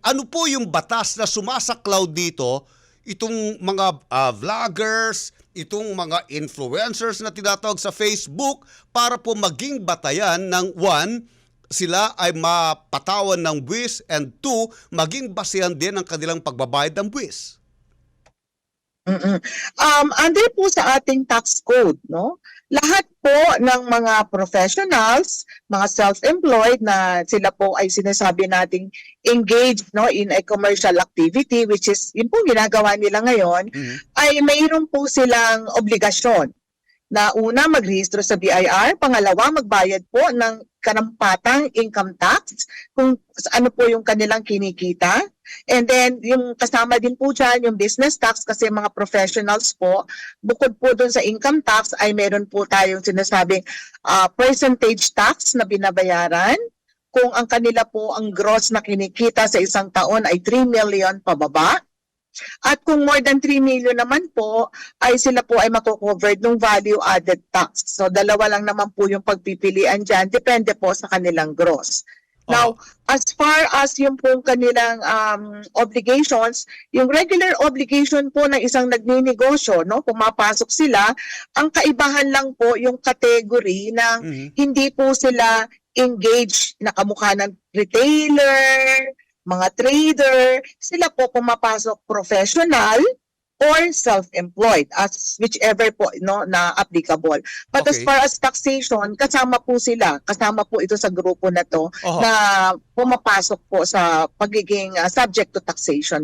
Ano po yung batas na sumasaklaw dito, itong mga vloggers, itong mga influencers na tinatawag sa Facebook para po maging batayan ng one, sila ay mapatawan ng buwis, and two, maging basehan din ang kanilang pagbabayad ng buwis? Under po sa ating tax code, no? Lahat po ng mga professionals, mga self-employed na sila po ay sinasabi nating engaged, no, in a commercial activity, which is yun po ginagawa nila ngayon, ay mayroon po silang obligasyon na una magrehistro sa BIR, pangalawa magbayad po ng karampatang income tax kung ano po yung kanilang kinikita. And then yung kasama din po dyan yung business tax kasi mga professionals po, bukod po dun sa income tax ay meron po tayong sinasabing percentage tax na binabayaran kung ang kanila po ang gross na kinikita sa isang taon ay 3 million pababa. At kung more than 3 million naman po, ay sila po ay mako-covered ng value-added tax. So dalawa lang naman po yung pagpipilian dyan, depende po sa kanilang gross. Now, as far as yung pong kanilang obligations, yung regular obligation po ng isang nagninegosyo, no, pumapasok sila, ang kaibahan lang po yung category ng hindi po sila engaged na kamukha ng retailer, mga trader, sila po pumapasok professional or self-employed, as whichever po, no, na applicable. But as far as taxation, kasama po sila, kasama po ito sa grupo na to na pumapasok po sa pagiging subject to taxation.